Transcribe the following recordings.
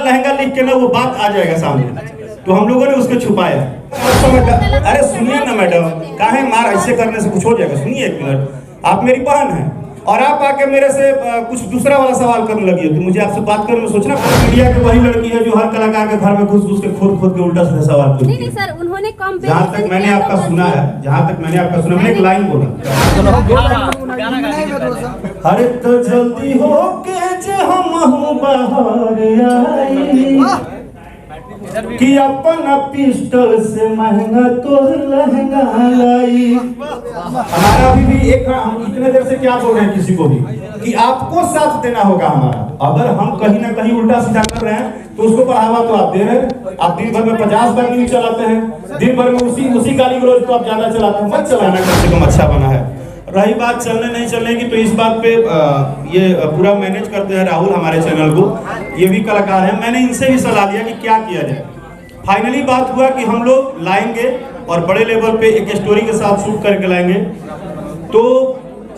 लहंगा लिख के ना वो बात आ जाएगा सामने, तो हम लोगों ने उसको छुपाया। अरे सुनिए ना मैडम, काहे मार ऐसे करने से कुछ हो जाएगा? सुनिए एक मिनट, आप मेरी बहन हैं और आप आके मेरे से कुछ दूसरा वाला सवाल करने लगी है, तो मुझे आपसे बात करने में सोचना पड़ेगा। मीडिया की वही लड़की है जो हर कलाकार के घर में घुस के खोद के उल्टा सीधा सवाल करती है। नहीं सर, उन्होंने जहाँ तक मैंने आपका सुना है, मैंने एक लाइन बोला, अरे तो जल्दी हो के जे हम बाहर आई कि अपना पिस्टल से महंगा तो लहंगा लाई। हमारा अभी भी एक, हम इतने देर से क्या बोल रहे हैं किसी को भी कि आपको साथ देना होगा हमारा। अगर हम कहीं ना कहीं उल्टा सीधा कर रहे हैं तो उसको बढ़ावा तो आप दे रहे हैं। आप दिन भर में 50 बार न्यूज चलाते हैं, दिन भर में उसी गाली गलौज को आप ज्यादा चलाते हैं। मत चलाना, कम से कम अच्छा बना है। रही बात चलने नहीं चलने की, तो इस बात पे ये पूरा मैनेज करते हैं राहुल हमारे चैनल को, ये भी कलाकार हैं। मैंने इनसे भी सलाह लिया कि क्या किया जाए। फाइनली बात हुआ कि हम लोग लाएंगे और बड़े लेवल पे एक स्टोरी के साथ शूट करके लाएंगे। तो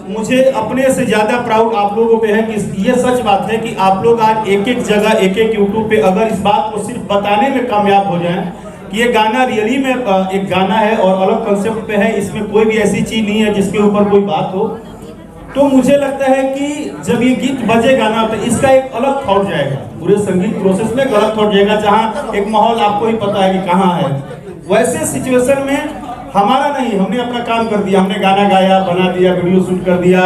मुझे अपने से ज्यादा प्राउड आप लोगों पे है कि ये सच बात है कि आप लोग आज एक एक जगह एक एक यूट्यूब पे अगर इस बात को सिर्फ बताने में कामयाब हो जाएं कि ये गाना रियली में एक गाना है और अलग कंसेप्ट पे है, इसमें कोई भी ऐसी चीज नहीं है जिसके ऊपर कोई बात हो, तो मुझे लगता है कि जब ये गीत बजेगा ना तो इसका एक अलग थॉट जाएगा, पूरे संगीत प्रोसेस में एक अलग थॉट जाएगा, जहाँ एक माहौल आपको ही पता है कि कहाँ है। वैसे सिचुएशन में हमारा नहीं, हमने अपना काम कर दिया, हमने गाना गाया, बना दिया, वीडियो शूट कर दिया।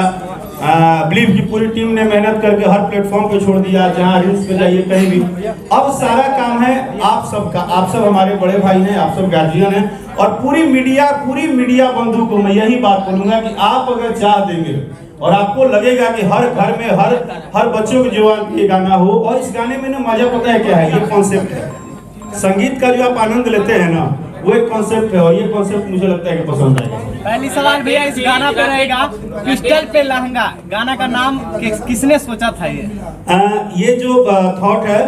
बिलीव की पूरी टीम ने मेहनत करके हर प्लेटफॉर्म पे छोड़ दिया, जहाँ रील्स पे जाइए कहीं भी। अब सारा काम है आप सबका, आप सब हमारे बड़े भाई हैं, आप सब गार्जियन हैं, और पूरी मीडिया बंधु को मैं यही बात बोलूंगा कि आप अगर चाह देंगे और आपको लगेगा कि हर घर में हर बच्चों के जुबान पे ये गाना हो, और इस गाने में ना मजा पता है क्या है, ये कॉन्सेप्ट है संगीत का जो आप आनंद लेते हैं ना, वो एक कॉन्सेप्ट है, और ये कॉन्सेप्ट मुझे लगता है कि पसंद आएगा। पहली सवाल भैया, इस गाना पे रहेगा पिस्टल पे लहंगा, गाना का नाम किसने सोचा था? ये जो थॉट है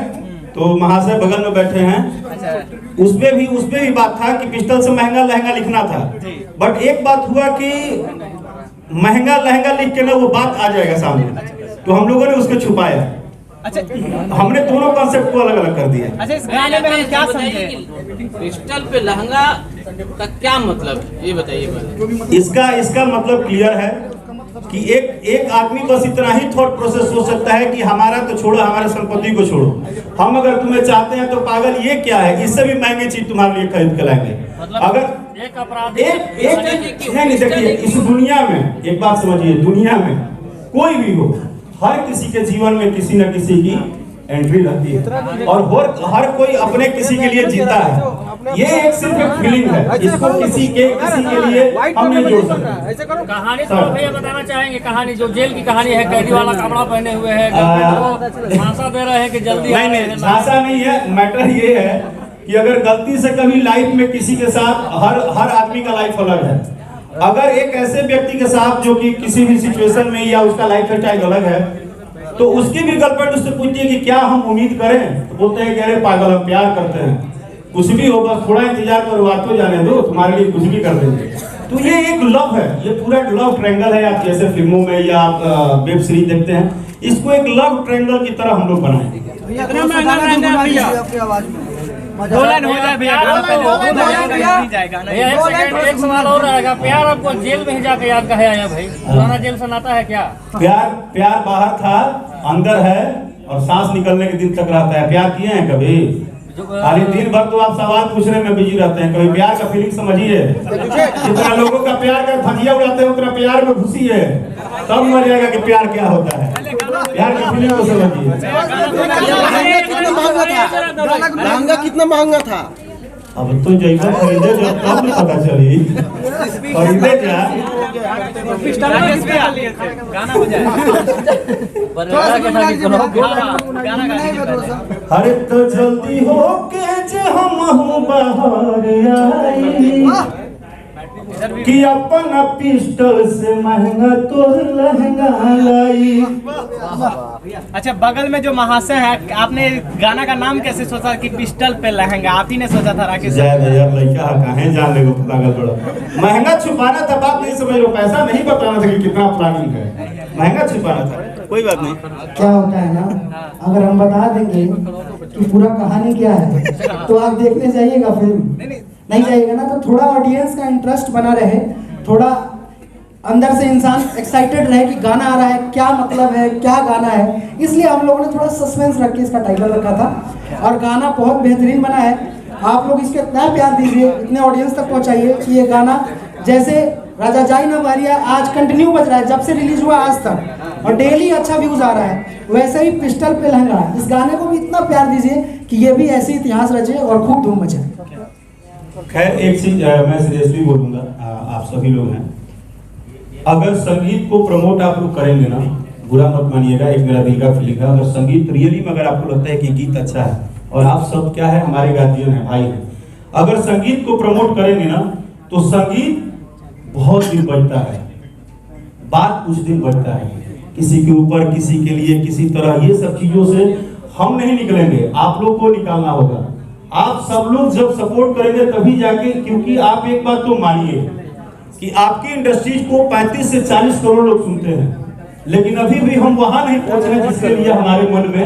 तो महाशय बगल में बैठे हैं, उसपे भी बात था कि पिस्टल से महंगा लहंगा लिखना था, बट एक बात हुआ कि महंगा लहंगा लिख के ना वो बात आ जाएगा सामने, तो हम लोगों ने उसको छुपाया। अच्छा, हमने दोनों कॉन्सेप्ट को अलग अलग कर दिया। अच्छा, इस गाने में हम क्या समझे? पिस्टल पे लहंगा का क्या मतलब, ये बताइए। इसका मतलब क्लियर है कि एक आदमी बस इतना ही थॉट प्रोसेस सोच सकता है कि हमारा तो छोड़ो, हमारे संपत्ति को छोड़ो, हम अगर तुम्हें चाहते हैं तो पागल ये क्या है, इससे भी महंगी चीज तुम्हारे लिए खरीद के लाएंगे। अगर एक अपराध नहीं देखिए, इस दुनिया में एक बात समझिए, दुनिया में कोई भी हो, हर किसी के जीवन में किसी न किसी की एंट्री रहती है, और हर कोई अपने किसी के लिए जीता है। ये एक सिर्फ एक फीलिंग है, इसको किसी के लिए हम नहीं जोड़ सकते। कहानी तो भैया बताना चाहेंगे, कहानी जो जेल की कहानी है, कैदी वाला कपड़ा पहने हुए है, झांसा दे रहे हैं कि जल्दी नहीं, झांसा नहीं है। मैटर ये है कि अगर गलती से कभी लाइफ में किसी के साथ, हर आदमी का लाइफ अलग है, अगर एक ऐसे व्यक्ति के साथ जो कि किसी भी सिचुएशन में या उसका लाइफ स्टाइल अलग है, तो उसकी भी गर्लफ्रेंड उससे पूछती है कि क्या हम उम्मीद करें, तो बोलते हैं कि अरे पागल, हम प्यार करते हैं, कुछ भी हो बस थोड़ा इंतजार करो, बात तो जाने दो, तुम्हारे लिए कुछ भी कर देंगे। तो ये एक लव है, ये पूरा लव ट्रायंगल है। आप जैसे फिल्मों में या आप वेब सीरीज देखते हैं, इसको एक लव ट्रायंगल की तरह हम लोग बनाएंगे। एक सवाल और रहेगा, प्यार आपको जेल में ही जाकर याद का है भाई, पुराना जेल से नाता है क्या? प्यार बाहर था, अंदर है, और सांस निकलने के दिन तक रहता है। प्यार किए हैं कभी? खाली दिन भर तो आप सवाल पूछने में बिजी रहते हैं, कभी प्यार का फीलिंग समझिए। जितना लोगों का प्यार का धजिया उड़ाते हैं, उतना प्यार में घुसी है, तब मर जाएगा कि प्यार क्या होता है। प्यार की फीलिंग को समझिए। लहंगा कितना महंगा था? अब तो जैसा खरीदे जो तब पता चली, खरीदे क्या गाना हो जाए। अरे तो जल्दी हो के जे हम बाहर आई कि अपना पिस्टल से महंगा तो लहंगा लाई। अच्छा, बगल में जो महाशय है, आपने गाना का नाम कैसे सोचा कि पिस्टल पे लहंगा? आप ही ने सोचा था? राकेश यार लड़का कहाँ जान लेगा, पागल बड़ा महंगा छुपाना था, बात नहीं समझ लो, पैसा नहीं बताना था कि कितना प्लानिंग है, महंगा छुपाना था, कोई बात नहीं। क्या होता है ना, अगर हम बता देंगे कि पूरा कहानी क्या है, तो आप देखने जाइएगा फिल्म, नहीं जाइएगा ना, तो थोड़ा ऑडियंस का इंटरेस्ट बना रहे, थोड़ा अंदर से इंसान एक्साइटेड रहे कि गाना आ रहा है, क्या मतलब है, क्या गाना है, इसलिए हम लोगों ने थोड़ा सस्पेंस रख के इसका टाइटल रखा था। और गाना बहुत बेहतरीन बना है, आप लोग इसके इतना प्यार दीजिए, इतने ऑडियंस तक पहुंचाइए कि ये गाना जैसे राजा जाई ना मारिया आज कंटिन्यू बज रहा है, जब से रिलीज हुआ आज तक, और डेली अच्छा व्यूज आ रहा है, वैसे ही पिस्टल पे लहंगा, इस गाने को भी इतना प्यार दीजिए कि ये भी ऐसे इतिहास रचे और खूब धूम मचे। खैर एक चीज मैं सीरियसली बोलूंगा, आप सभी लोग हैं, अगर संगीत को प्रमोट आप लोग करेंगे ना, बुरा मत मानिएगा, एक मेरा दिल का फीलिंग है, अगर संगीत रियली में अगर आपको लगता है कि गीत अच्छा है, और आप सब क्या है, हमारे गार्जियन है, भाई है, अगर संगीत को प्रमोट करेंगे ना, तो संगीत बहुत दिन बढ़ता है, बात कुछ दिन बढ़ता है, किसी के ऊपर, किसी के लिए, किसी तरह, ये सब चीजों से हम नहीं निकलेंगे, आप लोग को निकालना होगा। आप सब लोग जब सपोर्ट करेंगे तभी जाके, क्योंकि आप एक बात तो मानिए कि आपकी इंडस्ट्रीज को 35 से 40 करोड़ लोग सुनते हैं, लेकिन अभी भी हम वहां नहीं पहुंचे हैं जिसके लिए हमारे मन में,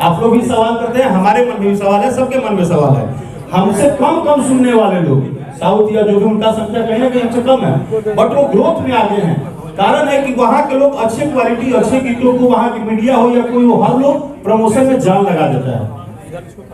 आप लोग भी सवाल करते हैं, हमारे मन में भी सवाल है, सबके मन में सवाल है, हमसे कम सुनने वाले लोग, साउथ या जो भी उनका संख्या कहीं ना कहीं हमसे कम है, बट वो ग्रोथ में आगे हैं। कारण है कि वहाँ के लोग अच्छे क्वालिटी, अच्छे गीतों को, वहाँ की मीडिया हो या कोई हो, हर लोग प्रमोशन में जान लगा देता है।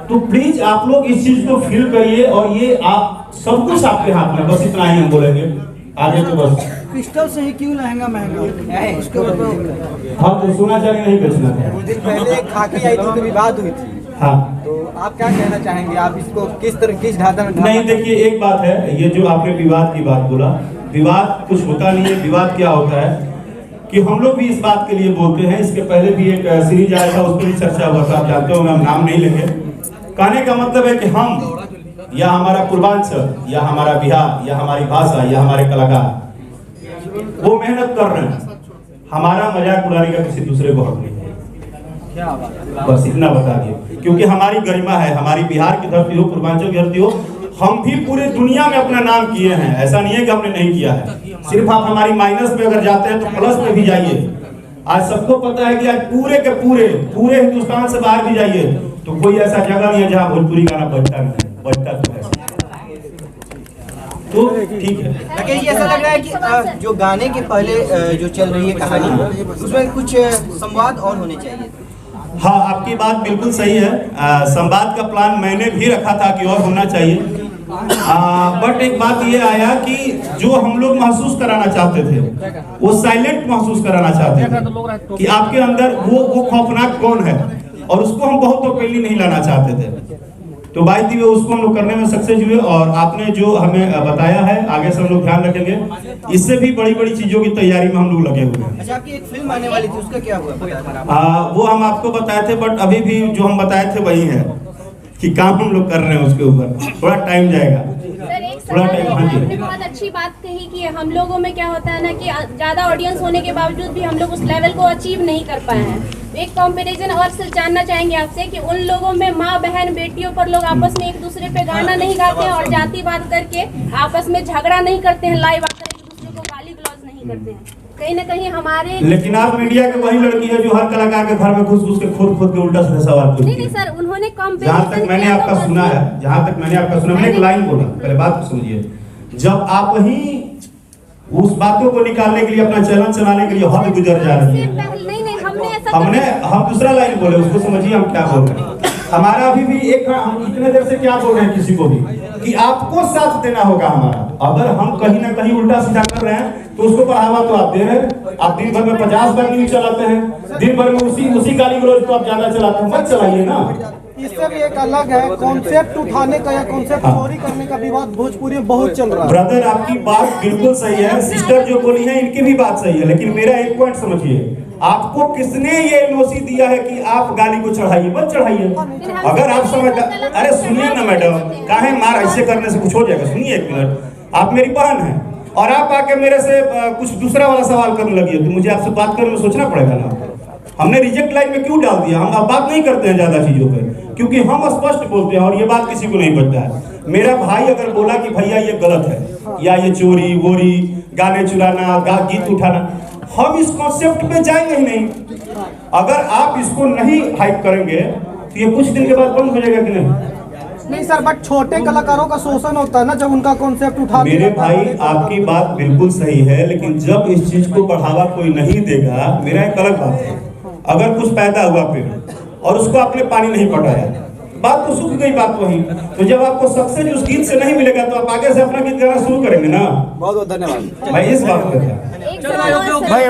तो प्लीज आप लोग इस चीज को फील करिए, और ये आप सब कुछ आपके हाथ में, बस इतना ही हम बोलेंगे, आगे तो बस पिस्टल से ही क्यों लहंगा महंगा है, उसके ऊपर हाँ, तो सोना चांदी नहीं बेचना था। कुछ दिन पहले खाकी आई थी तो विवाद हुई थी, हाँ, तो आप क्या कहना चाहेंगे, आप इसको किस तरह, किस ढांचा में? नहीं देखिए, एक बात है, ये जो आपने विवाद की बात बोला, विवाद कुछ होता नहीं है। विवाद क्या होता है कि हम लोग भी इस बात के लिए बोलते हैं, इसके पहले भी एक सीरीज आया था, उस पर भी चर्चा हुआ था, आप जानते होंगे, हम नाम नहीं लेंगे। कहने का मतलब है कि हम या हमारा पूर्वांचल या हमारा बिहार या हमारी भाषा या हमारे कलाकार वो मेहनत कर रहे हैं, हमारा मजाक उड़ाने का किसी दूसरे को हक नहीं है, बस इतना बता दिए, क्योंकि हमारी गरिमा है, हमारी बिहार की धरती हो, पूर्वांचल की धरती हो, हम भी पूरे दुनिया में अपना नाम किए हैं, ऐसा नहीं है कि हमने नहीं किया है, सिर्फ आप हमारी माइनस में अगर जाते हैं तो प्लस में भी जाइए। आज सबको पता है कि आज पूरे के पूरे हिंदुस्तान से बाहर भी जाइए तो कोई ऐसा जगह नहीं है जहाँ भोजपुरी गाना बजता नहीं, बजता तो ठीक है। लेकिन ऐसा लग रहा है कि जो गाने के पहले जो चल रही है कहानी, उसमें कुछ संवाद और होने चाहिए। हाँ, आपकी बात बिल्कुल सही है, संवाद का प्लान मैंने भी रखा था कि और होना चाहिए, बट एक बात ये आया कि जो हम लोग महसूस कराना चाहते थे वो साइलेंट महसूस कराना चाहते थे कि आपके अंदर वो खौफनाक कौन है, और उसको हम बहुत ओपनली नहीं लाना चाहते थे। तो बाई दी वे उसको हम लोग करने में सक्सेस हुए, और आपने जो हमें बताया है आगे से हम लोग ध्यान रखेंगे, इससे भी बड़ी बड़ी चीजों की तैयारी में हम लोग लगे हुए हैं। अच्छा, आपकी एक फिल्म आने वाली थी, उसका क्या हुआ? वो हम आपको बताए थे, बट अभी भी जो हम बताए थे वही है कि काम हम लोग कर रहे हैं, उसके ऊपर थोड़ा टाइम जाएगा। सर एक सवाल है, आपने बहुत अच्छी बात कही कि हम लोगों में क्या होता है ना कि ज़्यादा ऑडियंस होने के बावजूद भी हम लोग उस लेवल को अचीव नहीं कर पाए हैं। एक कंपैरिजन और से जानना चाहेंगे आपसे कि उन लोगों में माँ बहन बेटियों पर लोग आपस में एक दूसरे पे गाना नहीं गाते हैं और जातिवाद करके आपस में झगड़ा नहीं करते हैं, लाइव आकर एक दूसरे को गाली गलौज नहीं करते हैं, कहीं ना कहीं हमारे। लेकिन आप मीडिया के वही लड़की है जो हर कलाकार के घर में घुस घुस के खोद के उल्टा सीधा सवाल पूछती है। नहीं सर, उन्होंने जहाँ तक मैंने आपका सुना है, मैंने एक लाइन बोला, पहले बात को समझिए, जब आप ही उस बातों को निकालने के लिए, अपना चैनल चलाने के लिए हद गुजर जा रही है, हम दूसरा लाइन बोले, उसको समझिए हम क्या बोल रहे हैं। हमारा अभी भी एक, हम इतने देर से क्या बोल रहे हैं किसी को भी कि आपको साथ देना होगा हमारा, अगर हम कहीं ना कहीं उल्टा सीधा कर रहे हैं तो उसको बढ़ावा तो आप दे रहे हैं। आप दिन भर में 50 बार न्यूज चलाते हैं, दिन भर में उसी गाली गलौज को आप ज्यादा चलाते हैं, मत चलाइए ना। इससे भी एक अलग है, कॉन्सेप्ट उठाने का या कॉन्सेप्ट चोरी करने का विवाद भोजपुरी में बहुत चल रहा है। ब्रदर, आपकी बात बिल्कुल सही है, सिस्टर जो बोली है इनकी भी बात सही है, लेकिन मेरा एक पॉइंट समझिए, आपको किसने ये एनओसी दिया है कि आप गाली को चढ़ाइए? मत चढ़ाइए। अगर आप समझ, अरे सुनिए ना मैडम, काहे मार ऐसे करने से कुछ हो जाएगा? सुनिए एक मिनट, आप मेरी बहन हैं और आप आके मेरे से कुछ दूसरा वाला सवाल करने लगी है, तो मुझे आपसे बात करने में सोचना पड़ेगा ना। हमने रिजेक्ट लाइन में क्यों डाल दिया? हम अब बात नहीं करते हैं ज्यादा चीजों पे, क्योंकि हम स्पष्ट बोलते हैं और ये बात किसी को नहीं बचता है। मेरा भाई अगर बोला कि भैया ये गलत है, या ये चोरी वोरी, गाने चुराना, गीत उठाना, हम इस कॉन्सेप्ट पे जाएंगे ही नहीं। अगर आप इसको नहीं हाइप करेंगे तो ये कुछ दिन के बाद बंद हो जाएगा कि नहीं? नहीं सर, बट छोटे कलाकारों का शोषण होता है ना जब उनका कॉन्सेप्ट उठा मेरे भाई आपकी बात बिल्कुल सही है, लेकिन जब इस चीज को बढ़ावा कोई नहीं देगा, मेरा एक अलग बात है। अगर कुछ पैदा हुआ फिर और उसको आपने पानी नहीं पटाया, बात तो सूख गई, बात वही। तो जब आपको सक्सेस उस गीत से नहीं मिलेगा तो आप आगे से अपना गीत गाना शुरू करेंगे ना। बहुत बहुत धन्यवाद भाई इस बात पर भाई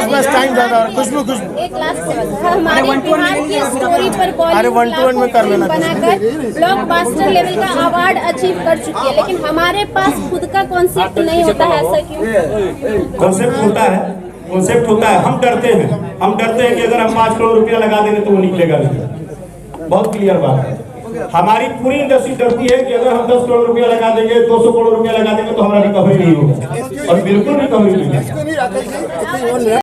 बस टाइम ज्यादा खुशबू एक लास्ट सवाल, हमारे बिहार की स्टोरी पर बॉलीवुड में बनाकर ब्लॉकबस्टर लेवल का अवार्ड अचीव कर चुकी है, लेकिन हमारे पास खुद का कॉन्सेप्ट नहीं होता है, ऐसा क्यों? कॉन्सेप्ट होता है, कॉन्सेप्ट होता है। हम डरते हैं कि अगर हम 5 करोड़ रुपया लगा देंगे तो वो निकलेगा नहीं। बहुत क्लियर बात है। हमारी पूरी इंडस्ट्री डरती है कि अगर हम 10 करोड़ रुपया लगा देंगे, 200 करोड़ रुपया लगा देंगे तो हमारा रिकवरी नहीं होगा, और बिल्कुल रिकवरी नहीं होगा।